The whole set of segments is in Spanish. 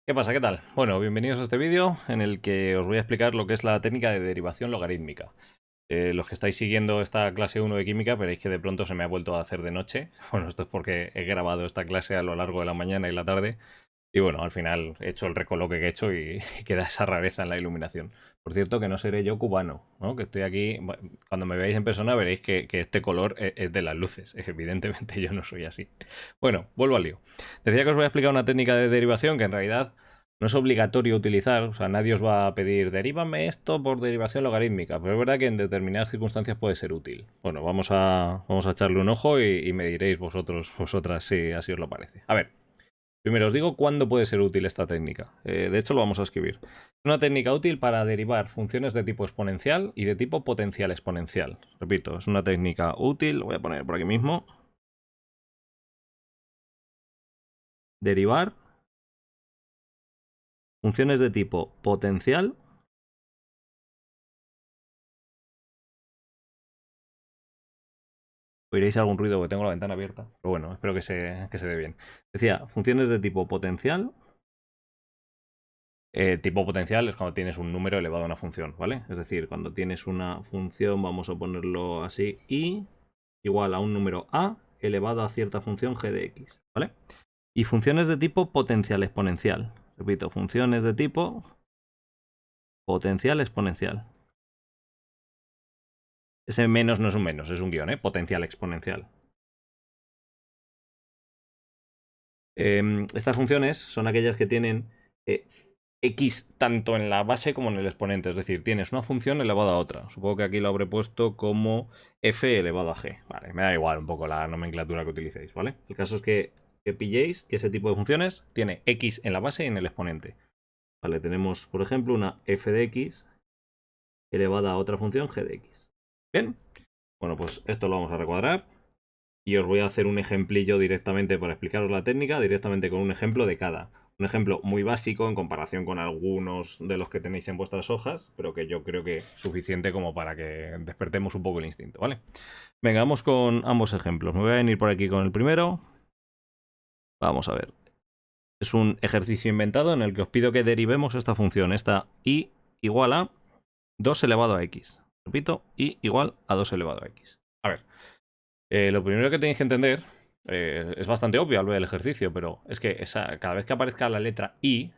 ¿Qué pasa? ¿Qué tal? Bueno, bienvenidos a este vídeo en el que os voy a explicar lo que es la técnica de derivación logarítmica. Los que estáis siguiendo esta clase 1 de química veréis que de pronto se me ha vuelto a hacer de noche. Bueno, esto es porque he grabado esta clase a lo largo de la mañana y la tarde. Y bueno, al final he hecho el recoloque que he hecho y queda esa rareza en la iluminación. Por cierto, que no seré yo cubano, ¿no? Que estoy aquí. Cuando me veáis en persona veréis que este color es de las luces. Evidentemente yo no soy así. Bueno, vuelvo al lío. Decía que os voy a explicar una técnica de derivación que en realidad no es obligatorio utilizar. O sea, nadie os va a pedir deríbame esto por derivación logarítmica. Pero es verdad que en determinadas circunstancias puede ser útil. Bueno, vamos a echarle un ojo y me diréis vosotras si así os lo parece. A ver. Primero os digo cuándo puede ser útil esta técnica. De hecho, lo vamos a escribir. Es una técnica útil para derivar funciones de tipo exponencial y de tipo potencial exponencial. Repito, es una técnica útil. Lo voy a poner por aquí mismo. Derivar funciones de tipo potencial. Oiréis algún ruido porque tengo la ventana abierta. Pero bueno, espero que se dé bien. Decía, funciones de tipo potencial. Tipo potencial es cuando tienes un número elevado a una función, ¿vale? Es decir, cuando tienes una función, vamos a ponerlo así, y igual a un número a elevado a cierta función g de x, ¿vale? Y funciones de tipo potencial exponencial. Repito, funciones de tipo potencial exponencial. Ese menos no es un menos, es un guión, ¿eh? Potencial exponencial. Estas funciones son aquellas que tienen x tanto en la base como en el exponente. Es decir, tienes una función elevada a otra. Supongo que aquí lo habré puesto como f elevado a g. Vale, me da igual un poco la nomenclatura que utilicéis, ¿vale? El caso es que pilléis que ese tipo de funciones tiene x en la base y en el exponente. Vale, tenemos, por ejemplo, una f de x elevada a otra función g de x. Bien, bueno, pues esto lo vamos a recuadrar. Y os voy a hacer un ejemplillo directamente para explicaros la técnica, directamente con un ejemplo de cada. Un ejemplo muy básico en comparación con algunos de los que tenéis en vuestras hojas, pero que yo creo que es suficiente como para que despertemos un poco el instinto, ¿vale? Venga, vamos con ambos ejemplos. Me voy a venir por aquí con el primero. Vamos a ver. Es un ejercicio inventado en el que os pido que derivemos esta función, esta y igual a 2 elevado a x. Repito, y igual a 2 elevado a x. A ver, lo primero que tenéis que entender, es bastante obvio al ver el ejercicio, pero es que cada vez que aparezca la letra i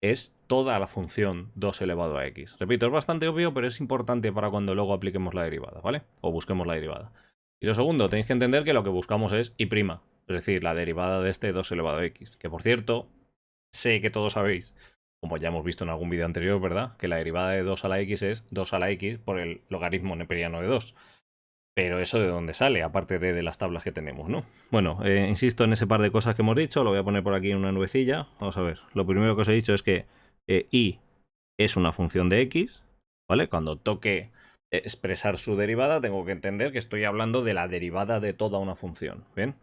es toda la función 2 elevado a x. Repito, es bastante obvio, pero es importante para cuando luego apliquemos la derivada, ¿vale? O busquemos la derivada. Y lo segundo, tenéis que entender que lo que buscamos es i', es decir, la derivada de este 2 elevado a x. Que por cierto, sé que todos sabéis, como ya hemos visto en algún vídeo anterior, ¿verdad? Que la derivada de 2 a la x es 2 a la x por el logaritmo neperiano de 2. Pero eso de dónde sale, aparte de las tablas que tenemos, ¿no? Bueno, insisto en ese par de cosas que hemos dicho, lo voy a poner por aquí en una nubecilla. Vamos a ver, lo primero que os he dicho es que y es una función de x, ¿vale? Cuando toque expresar su derivada, tengo que entender que estoy hablando de la derivada de toda una función, ¿bien?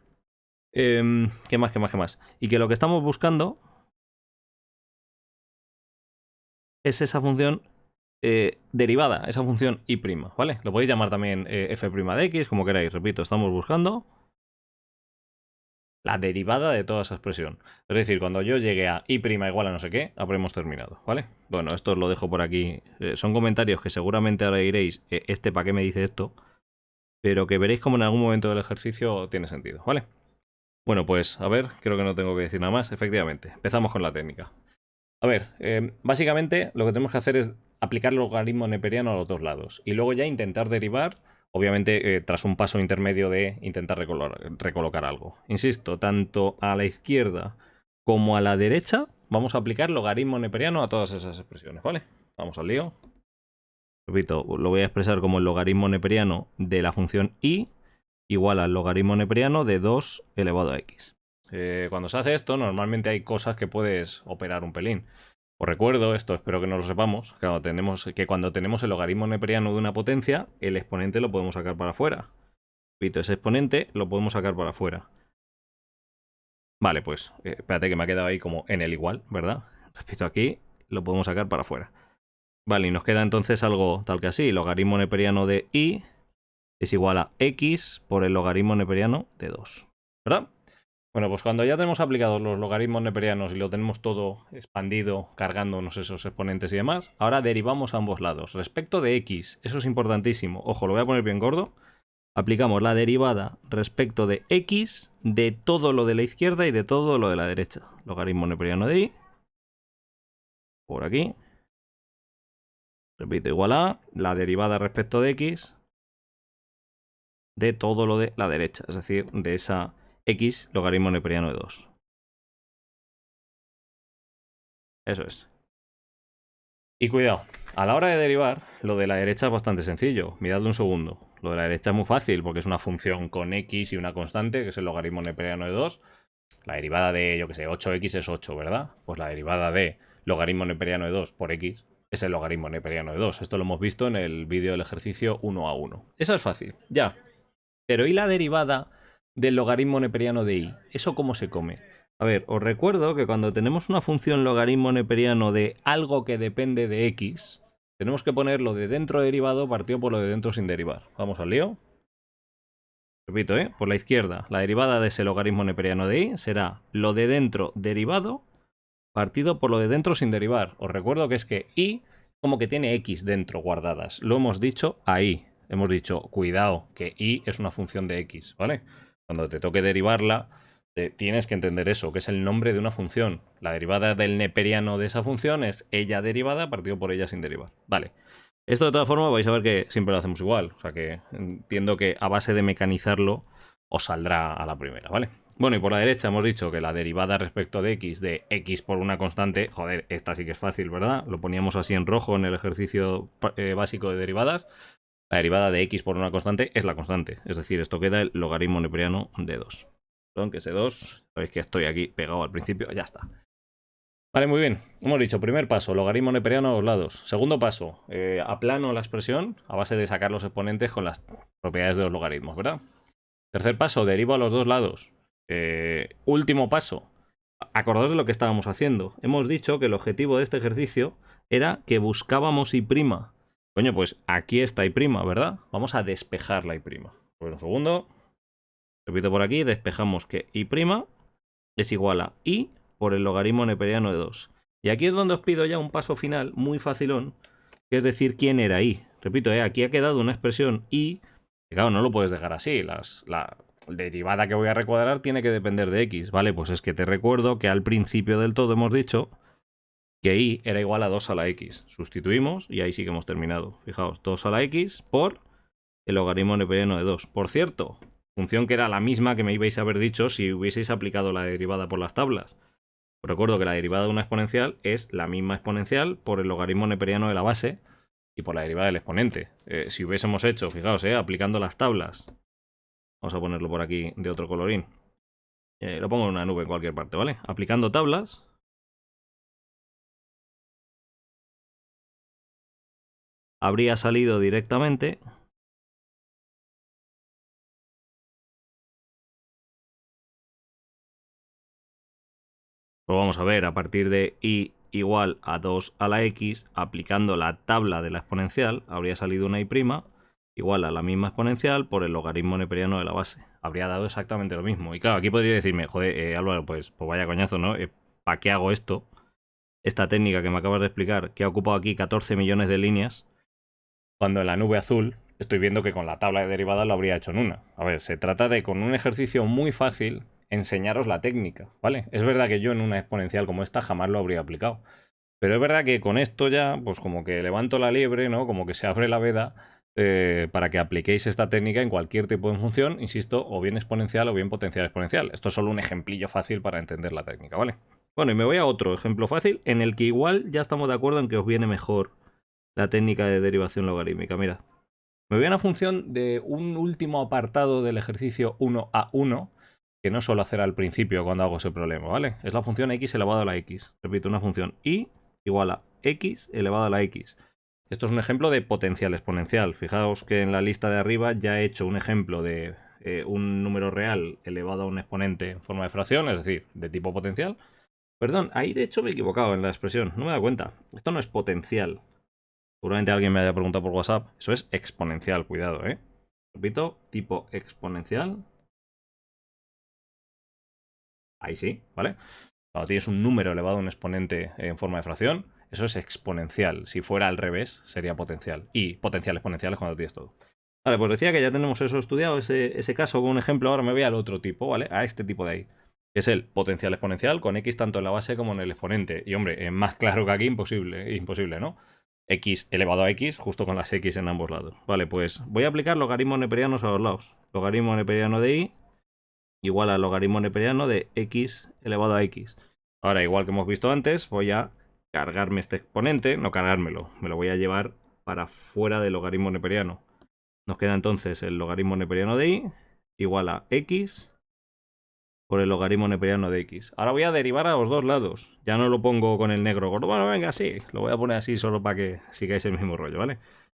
¿Qué más, qué más, qué más? Y que lo que estamos buscando es esa función derivada, esa función y', ¿vale? Lo podéis llamar también f' de x, como queráis. Repito, estamos buscando la derivada de toda esa expresión. Es decir, cuando yo llegue a i' igual a no sé qué, habremos terminado, ¿vale? Bueno, esto os lo dejo por aquí. Son comentarios que seguramente ahora diréis, ¿para qué me dice esto? Pero que veréis como en algún momento del ejercicio tiene sentido, ¿vale? Bueno, pues a ver, creo que no tengo que decir nada más. Efectivamente, empezamos con la técnica. A ver, básicamente lo que tenemos que hacer es aplicar el logaritmo neperiano a los dos lados y luego ya intentar derivar, obviamente tras un paso intermedio de intentar recolocar algo. Insisto, tanto a la izquierda como a la derecha vamos a aplicar logaritmo neperiano a todas esas expresiones, ¿vale? Vamos al lío. Repito, lo voy a expresar como el logaritmo neperiano de la función y igual al logaritmo neperiano de 2 elevado a x. Cuando se hace esto, normalmente hay cosas que puedes operar un pelín. Os recuerdo esto, espero que no lo sepamos, que cuando tenemos el logaritmo neperiano de una potencia, el exponente lo podemos sacar para afuera. Repito, ese exponente lo podemos sacar para afuera. Vale, pues espérate que me ha quedado ahí como en el igual, ¿verdad? Repito, aquí lo podemos sacar para afuera. Vale, y nos queda entonces algo tal que así. Logaritmo neperiano de i es igual a x por el logaritmo neperiano de 2. ¿Verdad? Bueno, pues cuando ya tenemos aplicados los logaritmos neperianos y lo tenemos todo expandido, cargándonos esos exponentes y demás, ahora derivamos a ambos lados. Respecto de x, eso es importantísimo. Ojo, lo voy a poner bien gordo. Aplicamos la derivada respecto de x de todo lo de la izquierda y de todo lo de la derecha. Logaritmo neperiano de y. Por aquí. Repito, igual a la derivada respecto de x de todo lo de la derecha. Es decir, de esa x logaritmo neperiano de 2. Eso es. Y cuidado, a la hora de derivar, lo de la derecha es bastante sencillo. Miradlo un segundo. Lo de la derecha es muy fácil porque es una función con x y una constante, que es el logaritmo neperiano de 2. La derivada de, yo que sé, 8x es 8, ¿verdad? Pues la derivada de logaritmo neperiano de 2 por x es el logaritmo neperiano de 2. Esto lo hemos visto en el vídeo del ejercicio 1 a 1. Esa es fácil, ya. Pero ¿y la derivada del logaritmo neperiano de y? ¿Eso cómo se come? A ver, os recuerdo que cuando tenemos una función logaritmo neperiano de algo que depende de x, tenemos que poner lo de dentro derivado partido por lo de dentro sin derivar. Vamos al lío. Repito, por la izquierda, la derivada de ese logaritmo neperiano de y será lo de dentro derivado partido por lo de dentro sin derivar. Os recuerdo que es que y como que tiene x dentro guardadas. Lo hemos dicho ahí. Hemos dicho, cuidado, que y es una función de x, ¿vale? Cuando te toque derivarla, tienes que entender eso, que es el nombre de una función. La derivada del neperiano de esa función es ella derivada partido por ella sin derivar. Vale. Esto de todas formas vais a ver que siempre lo hacemos igual. O sea que entiendo que a base de mecanizarlo os saldrá a la primera, ¿vale? Bueno, y por la derecha hemos dicho que la derivada respecto de x por una constante, joder, esta sí que es fácil, ¿verdad? Lo poníamos así en rojo en el ejercicio básico de derivadas. La derivada de x por una constante es la constante. Es decir, esto queda el logaritmo neperiano de 2. Perdón, que ese 2, sabéis que estoy aquí pegado al principio, ya está. Vale, muy bien. Hemos dicho, primer paso, logaritmo neperiano a los lados. Segundo paso, aplano la expresión a base de sacar los exponentes con las propiedades de los logaritmos, ¿verdad? Tercer paso, derivo a los dos lados. Último paso, acordaos de lo que estábamos haciendo. Hemos dicho que el objetivo de este ejercicio era que buscábamos y'. Coño, pues aquí está y', ¿verdad? Vamos a despejar la y'. Pues un segundo. Repito por aquí, despejamos que y' es igual a y por el logaritmo neperiano de 2. Y aquí es donde os pido ya un paso final muy facilón, que es decir quién era y. Repito, aquí ha quedado una expresión y, que claro, no lo puedes dejar así. La derivada que voy a recuadrar tiene que depender de x, ¿vale? Pues es que te recuerdo que al principio del todo hemos dicho que y era igual a 2 a la x. Sustituimos y ahí sí que hemos terminado. Fijaos, 2 a la x por el logaritmo neperiano de 2. Por cierto, función que era la misma que me ibais a haber dicho si hubieseis aplicado la derivada por las tablas. Os recuerdo que la derivada de una exponencial es la misma exponencial por el logaritmo neperiano de la base y por la derivada del exponente. Si hubiésemos hecho, fijaos, aplicando las tablas. Vamos a ponerlo por aquí de otro colorín. Lo pongo en una nube en cualquier parte, ¿vale? Aplicando tablas. Habría salido directamente. Pues vamos a ver, a partir de y igual a 2 a la x, aplicando la tabla de la exponencial, habría salido una y' igual a la misma exponencial por el logaritmo neperiano de la base. Habría dado exactamente lo mismo. Y claro, aquí podría decirme, joder, Álvaro, pues vaya coñazo, ¿no? ¿Para qué hago esto? Esta técnica que me acabas de explicar, que ha ocupado aquí 14 millones de líneas, cuando en la nube azul estoy viendo que con la tabla de derivadas lo habría hecho en una. A ver, se trata de, con un ejercicio muy fácil, enseñaros la técnica, ¿vale? Es verdad que yo en una exponencial como esta jamás lo habría aplicado. Pero es verdad que con esto ya, pues como que levanto la liebre, ¿no? Como que se abre la veda para que apliquéis esta técnica en cualquier tipo de función, insisto, o bien exponencial o bien potencial exponencial. Esto es solo un ejemplillo fácil para entender la técnica, ¿vale? Bueno, y me voy a otro ejemplo fácil en el que igual ya estamos de acuerdo en que os viene mejor la técnica de derivación logarítmica. Mira, me voy a una función de un último apartado del ejercicio 1 a 1, que no suelo hacer al principio cuando hago ese problema, ¿vale? Es la función x elevado a la x. Repito, una función y igual a x elevado a la x. Esto es un ejemplo de potencial exponencial. Fijaos que en la lista de arriba ya he hecho un ejemplo de un número real elevado a un exponente en forma de fracción, es decir, de tipo potencial. Perdón, ahí de hecho me he equivocado en la expresión, no me he dado cuenta. Esto no es potencial. Seguramente alguien me haya preguntado por WhatsApp. Eso es exponencial, cuidado, ¿eh? Repito, tipo exponencial. Ahí sí, ¿vale? Cuando tienes un número elevado a un exponente en forma de fracción, eso es exponencial. Si fuera al revés, sería potencial. Y potencial exponencial es cuando tienes todo. Vale, pues decía que ya tenemos eso estudiado, ese caso con un ejemplo. Ahora me voy al otro tipo, ¿vale? A este tipo de ahí. Que es el potencial exponencial con x tanto en la base como en el exponente. Y hombre, más claro que aquí, imposible, ¿no? X elevado a x, justo con las x en ambos lados. Vale, pues voy a aplicar logaritmos neperianos a los lados. Logaritmo neperiano de y igual al logaritmo neperiano de x elevado a x. Ahora, igual que hemos visto antes, voy a cargarme este exponente, no cargármelo, me lo voy a llevar para fuera del logaritmo neperiano. Nos queda entonces el logaritmo neperiano de y igual a x por el logaritmo neperiano de x. Ahora voy a derivar a los dos lados. Ya no lo pongo con el negro gordo. Bueno, venga, sí. Lo voy a poner así solo para que sigáis el mismo rollo, ¿vale?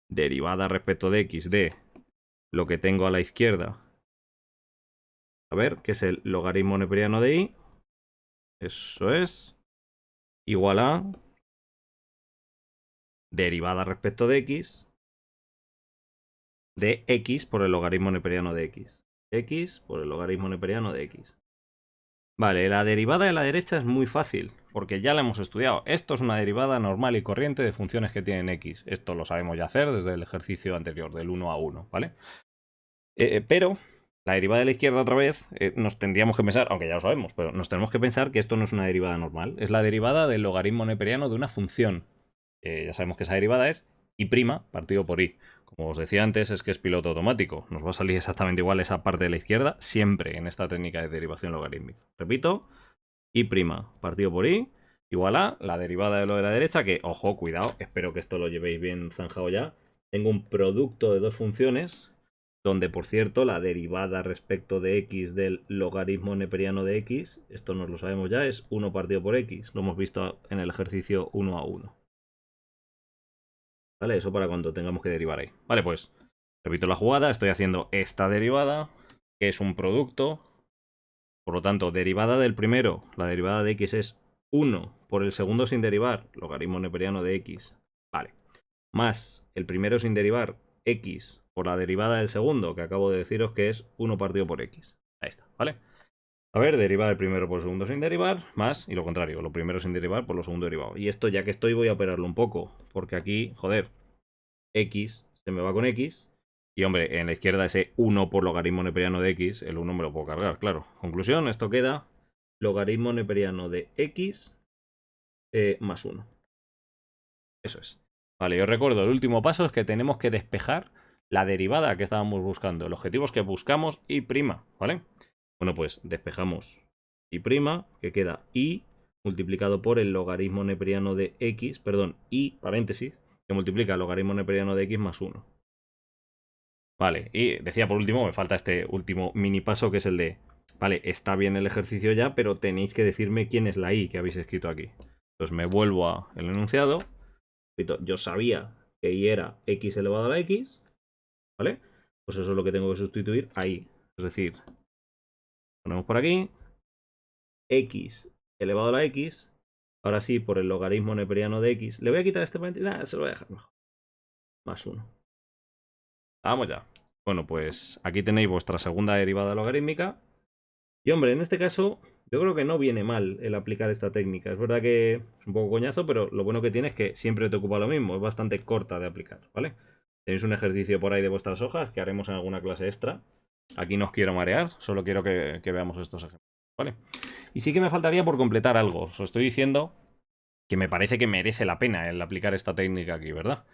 Derivada respecto de x de lo que tengo a la izquierda. A ver, que es el logaritmo neperiano de y. Eso es. Igual a derivada respecto de x de x por el logaritmo neperiano de x. X por el logaritmo neperiano de x. Vale, la derivada de la derecha es muy fácil, porque ya la hemos estudiado. Esto es una derivada normal y corriente de funciones que tienen x. Esto lo sabemos ya hacer desde el ejercicio anterior, del 1 a 1, ¿vale? Pero la derivada de la izquierda otra vez, nos tendríamos que pensar, aunque ya lo sabemos, pero nos tenemos que pensar que esto no es una derivada normal. Es la derivada del logaritmo neperiano de una función. Ya sabemos que esa derivada es y' partido por y. Como os decía antes, es que es piloto automático. Nos va a salir exactamente igual esa parte de la izquierda siempre en esta técnica de derivación logarítmica. Repito, y' partido por y igual a la derivada de lo de la derecha, que, ojo, cuidado, espero que esto lo llevéis bien zanjado ya. Tengo un producto de dos funciones, donde, por cierto, la derivada respecto de x del logaritmo neperiano de x, esto nos lo sabemos ya, es 1 partido por x. Lo hemos visto en el ejercicio 1 a 1. ¿Vale? Eso para cuando tengamos que derivar ahí. Vale, pues repito la jugada. Estoy haciendo esta derivada, que es un producto. Por lo tanto, derivada del primero, la derivada de x es 1 por el segundo sin derivar, logaritmo neperiano de x. Vale. Más el primero sin derivar, x por la derivada del segundo, que acabo de deciros que es 1 partido por x. Ahí está, ¿vale? A ver, derivada del primero por el segundo sin derivar, más, y lo contrario, lo primero sin derivar por lo segundo derivado. Y esto, ya que estoy, voy a operarlo un poco, porque aquí, joder, x se me va con x. Y hombre, en la izquierda ese 1 por logaritmo neperiano de x, el 1 me lo puedo cargar, claro. Conclusión, esto queda logaritmo neperiano de x más 1. Eso es. Vale, yo recuerdo, el último paso es que tenemos que despejar la derivada que estábamos buscando. El objetivo es que buscamos y', ¿vale? Bueno, pues despejamos y', que queda y multiplicado por el logaritmo neperiano de x, perdón, y paréntesis, que multiplica el logaritmo neperiano de x más 1. Vale, y decía por último, me falta este último mini paso que es el de, vale, está bien el ejercicio ya, pero tenéis que decirme quién es la y que habéis escrito aquí. Entonces me vuelvo al enunciado. Yo sabía que y era x elevado a la x, ¿vale? Pues eso es lo que tengo que sustituir ahí. Es decir, ponemos por aquí x elevado a la x. Ahora sí, por el logaritmo neperiano de x. Le voy a quitar este paréntesis. Nah, se lo voy a dejar mejor. Más 1. Vamos ya. Bueno, pues aquí tenéis vuestra segunda derivada logarítmica. Y hombre, en este caso, yo creo que no viene mal el aplicar esta técnica. Es verdad que es un poco coñazo, pero lo bueno que tiene es que siempre te ocupa lo mismo. Es bastante corta de aplicar, ¿vale? Tenéis un ejercicio por ahí de vuestras hojas que haremos en alguna clase extra. Aquí no os quiero marear, solo quiero que veamos estos ejemplos, ¿vale? Y sí que me faltaría por completar algo. Os estoy diciendo que me parece que merece la pena el aplicar esta técnica aquí, ¿verdad?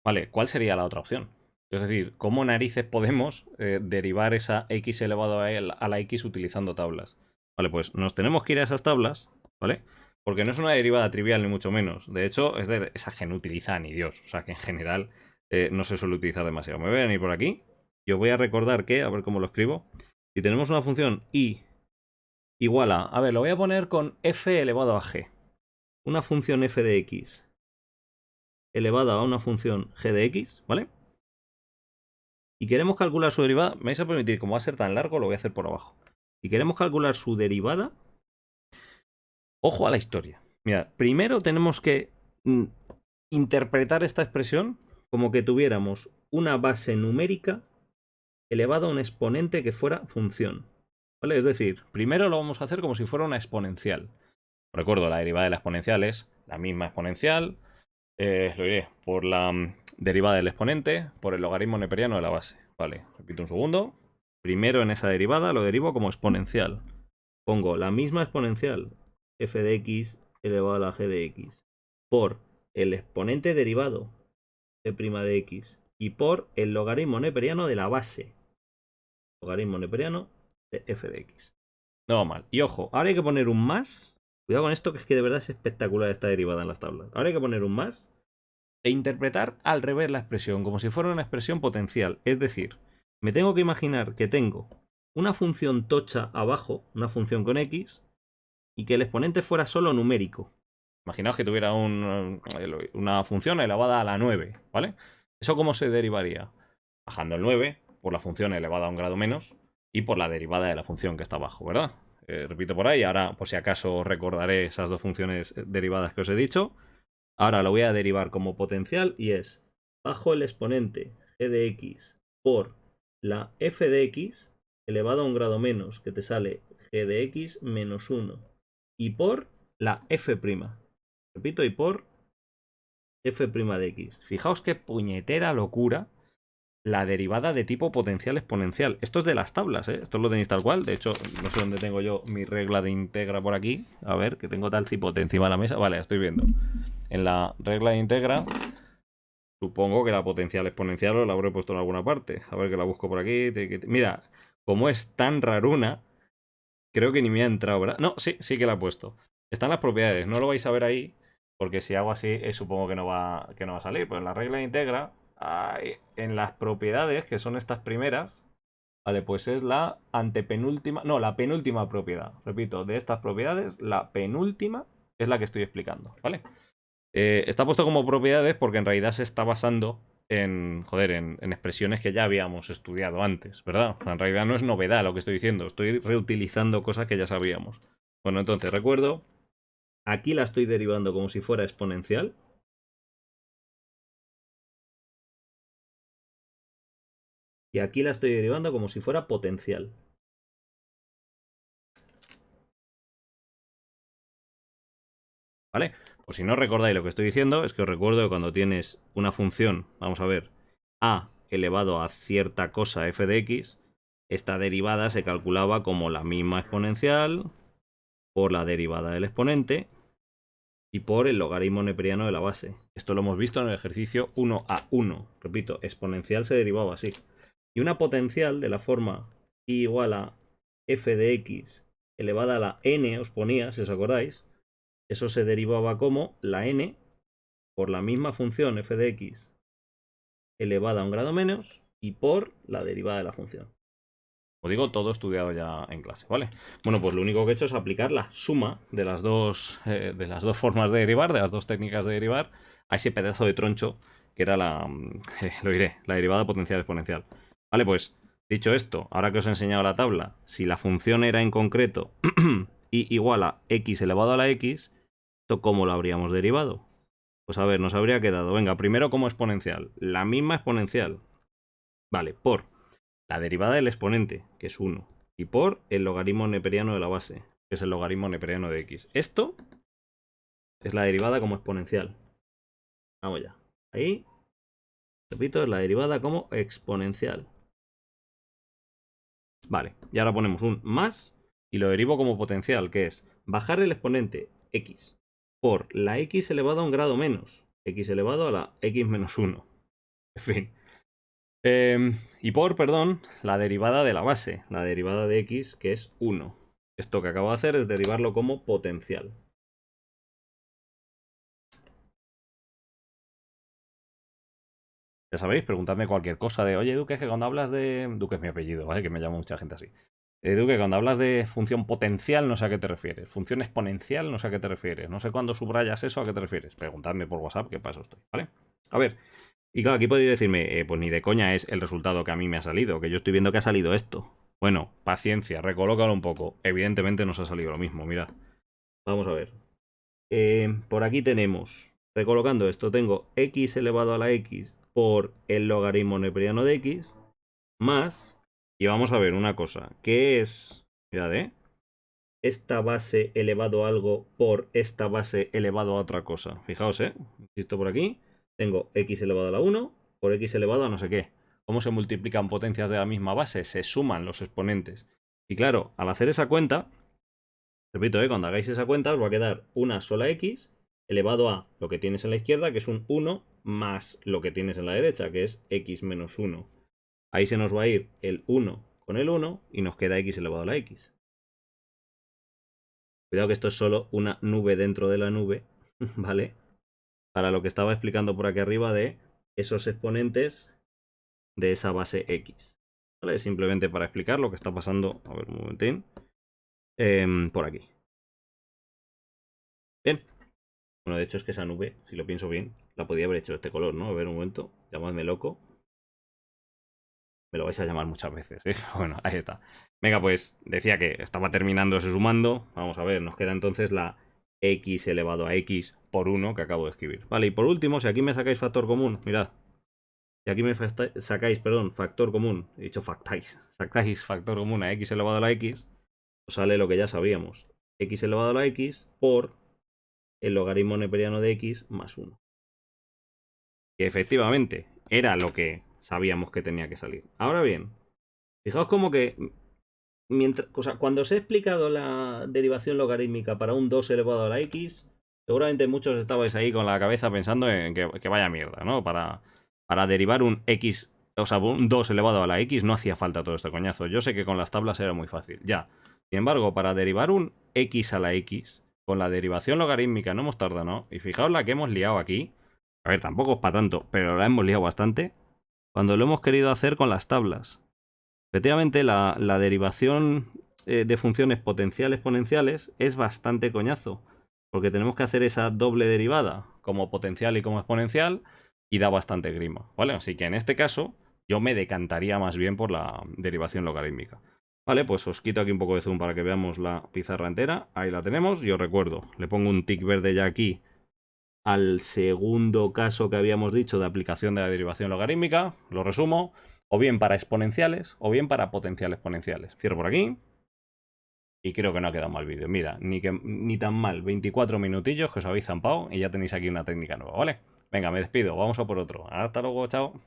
Vale, ¿cuál sería la otra opción? Es decir, ¿cómo narices podemos derivar esa x elevado a la x utilizando tablas? Vale, pues nos tenemos que ir a esas tablas, ¿vale? Porque no es una derivada trivial ni mucho menos. De hecho, es de esa que no utiliza ni Dios. O sea, que en general no se suele utilizar demasiado. Me voy a venir por aquí. Yo voy a recordar que, a ver cómo lo escribo. Si tenemos una función y igual a ver, lo voy a poner con f elevado a g. Una función f de x elevada a una función g de x, ¿vale? Y queremos calcular su derivada, me vais a permitir, como va a ser tan largo, lo voy a hacer por abajo. Si queremos calcular su derivada, ojo a la historia. Mira, primero tenemos que interpretar esta expresión como que tuviéramos una base numérica elevada a un exponente que fuera función. ¿vale? Es decir, primero lo vamos a hacer como si fuera una exponencial. Recuerdo, la derivada de la exponencial es la misma exponencial, lo diré, por la derivada del exponente, por el logaritmo neperiano de la base. Vale, repito un segundo. Primero en esa derivada lo derivo como exponencial. Pongo la misma exponencial, f de x elevado a la g de x, por el exponente derivado, f' de x, y por el logaritmo neperiano de la base, logaritmo neperiano de f de x. No va mal. Y ojo, ahora hay que poner un más. Cuidado con esto, que es que de verdad es espectacular esta derivada en las tablas. Ahora hay que poner un más e interpretar al revés la expresión, como si fuera una expresión potencial. Es decir, me tengo que imaginar que tengo una función tocha abajo, una función con x, y que el exponente fuera solo numérico. Imaginaos que tuviera una función elevada a la 9, ¿vale? ¿Eso cómo se derivaría? Bajando el 9 por la función elevada a un grado menos y por la derivada de la función que está abajo, ¿verdad? Repito por ahí, ahora por si acaso recordaré esas dos funciones derivadas que os he dicho. Ahora lo voy a derivar como potencial y es bajo el exponente g de x por la f de x elevado a un grado menos, que te sale g de x menos 1, y por la f'. Repito, y por f' de x. Fijaos qué puñetera locura la derivada de tipo potencial exponencial. Esto es de las tablas, ¿eh? Esto lo tenéis tal cual. De hecho, no sé dónde tengo yo mi regla de integra por aquí. A ver, que tengo tal cipote encima de la mesa. Vale, estoy viendo. En la regla de integra, supongo que la potencial exponencial os la habré puesto en alguna parte. A ver, que la busco por aquí. Mira, como es tan raruna, creo que ni me ha entrado, ¿verdad? No, sí que la he puesto. Están las propiedades. No lo vais a ver ahí, porque si hago así, supongo que no va a salir. Pues en la regla de integra, en las propiedades, que son estas primeras, vale, pues es la antepenúltima, no, la penúltima propiedad. Repito, de estas propiedades, la penúltima es la que estoy explicando, ¿vale? Está puesto como propiedades porque en realidad se está basando en, joder, en expresiones que ya habíamos estudiado antes, ¿verdad? O sea, en realidad no es novedad lo que estoy diciendo, estoy reutilizando cosas que ya sabíamos. Bueno, entonces recuerdo, aquí la estoy derivando como si fuera exponencial. Y aquí la estoy derivando como si fuera potencial. ¿Vale? Pues si no recordáis lo que estoy diciendo, es que os recuerdo que cuando tienes una función, vamos a ver, a elevado a cierta cosa f de x, esta derivada se calculaba como la misma exponencial por la derivada del exponente y por el logaritmo neperiano de la base. Esto lo hemos visto en el ejercicio 1 a 1. Repito, exponencial se derivaba así. Y una potencial de la forma i igual a f de x elevada a la n, os ponía, si os acordáis, eso se derivaba como la n por la misma función f de x elevada a un grado menos y por la derivada de la función. Os digo, todo estudiado ya en clase, ¿vale? Bueno, pues lo único que he hecho es aplicar la suma de las dos formas de derivar, de las dos técnicas de derivar, a ese pedazo de troncho que era lo diré, la derivada potencial exponencial. Vale, pues dicho esto, ahora que os he enseñado la tabla, si la función era en concreto y igual a x elevado a la x, ¿esto cómo lo habríamos derivado? Pues a ver, nos habría quedado, venga, primero como exponencial, la misma exponencial, vale, por la derivada del exponente, que es 1, y por el logaritmo neperiano de la base, que es el logaritmo neperiano de x. Esto es la derivada como exponencial. Vamos ya. Ahí, repito, es la derivada como exponencial. Vale, y ahora ponemos un más y lo derivo como potencial, que es bajar el exponente x por la x elevado a un grado menos, x elevado a la x menos 1. En fin. Y por, perdón, la derivada de la base, la derivada de x, que es 1. Esto que acabo de hacer es derivarlo como potencial. Ya sabéis, preguntadme cualquier cosa de, oye, Duque, es que cuando hablas de... Duque es mi apellido, ¿vale? Que me llama mucha gente así. Duque, cuando hablas de función potencial, no sé a qué te refieres. Función exponencial, no sé a qué te refieres. No sé cuándo subrayas eso, a qué te refieres. Preguntadme por WhatsApp, que para eso estoy, ¿vale? A ver, y claro, aquí podéis decirme, pues ni de coña es el resultado que a mí me ha salido, que yo estoy viendo que ha salido esto. Bueno, paciencia, recolócalo un poco. Evidentemente nos ha salido lo mismo, mirad. Vamos a ver. Por aquí tenemos, recolocando esto, tengo x elevado a la x por el logaritmo neperiano de x, más, y vamos a ver una cosa, ¿qué es Mirad, esta base elevado a algo por esta base elevado a otra cosa. Fijaos, insisto por aquí, tengo x elevado a la 1 por x elevado a no sé qué. ¿Cómo se multiplican potencias de la misma base? Se suman los exponentes. Y claro, al hacer esa cuenta, repito, cuando hagáis esa cuenta os va a quedar una sola x elevado a lo que tienes en la izquierda, que es un 1, más lo que tienes en la derecha, que es x menos 1. Ahí se nos va a ir el 1 con el 1 y nos queda x elevado a la x. Cuidado que esto es solo una nube dentro de la nube, ¿vale? Para lo que estaba explicando por aquí arriba de esos exponentes de esa base x. ¿Vale? Simplemente para explicar lo que está pasando, a ver un momentín, por aquí. Bien. Bueno, de hecho es que esa nube, si lo pienso bien, la podía haber hecho de este color, ¿no? A ver un momento, llamadme loco. Me lo vais a llamar muchas veces, ¿eh? Bueno, ahí está. Venga, pues decía que estaba terminando ese sumando. Vamos a ver, nos queda entonces la x elevado a x por 1 que acabo de escribir. Vale, y por último, si aquí me sacáis factor común, mirad. Si aquí me sacáis, perdón, factor común, he dicho sacáis factor común a x elevado a la x, os sale lo que ya sabíamos. X elevado a la x por el logaritmo neperiano de x más 1. Que efectivamente era lo que sabíamos que tenía que salir. Ahora bien, fijaos como que cuando os he explicado la derivación logarítmica para un 2 elevado a la x, seguramente muchos estabais ahí con la cabeza pensando en que vaya mierda, ¿no? Para derivar un x, o sea, un 2 elevado a la x no hacía falta todo este coñazo. Yo sé que con las tablas era muy fácil, ya. Sin embargo, para derivar un x a la x, con la derivación logarítmica no hemos tardado, ¿no? Y fijaos la que hemos liado aquí. A ver, tampoco es para tanto, pero la hemos liado bastante. Cuando lo hemos querido hacer con las tablas. Efectivamente, la derivación de funciones potencial exponenciales es bastante coñazo, porque tenemos que hacer esa doble derivada, como potencial y como exponencial, y da bastante grima, ¿vale? Así que en este caso, yo me decantaría más bien por la derivación logarítmica. Vale, pues os quito aquí un poco de zoom para que veamos la pizarra entera. Ahí la tenemos, y os recuerdo, le pongo un tic verde ya aquí al segundo caso que habíamos dicho de aplicación de la derivación logarítmica, lo resumo, o bien para exponenciales o bien para potenciales exponenciales. Cierro por aquí y creo que no ha quedado mal vídeo. Mira, ni tan mal, 24 minutillos que os habéis zampado y ya tenéis aquí una técnica nueva, ¿vale? Venga, me despido, vamos a por otro. Hasta luego, chao.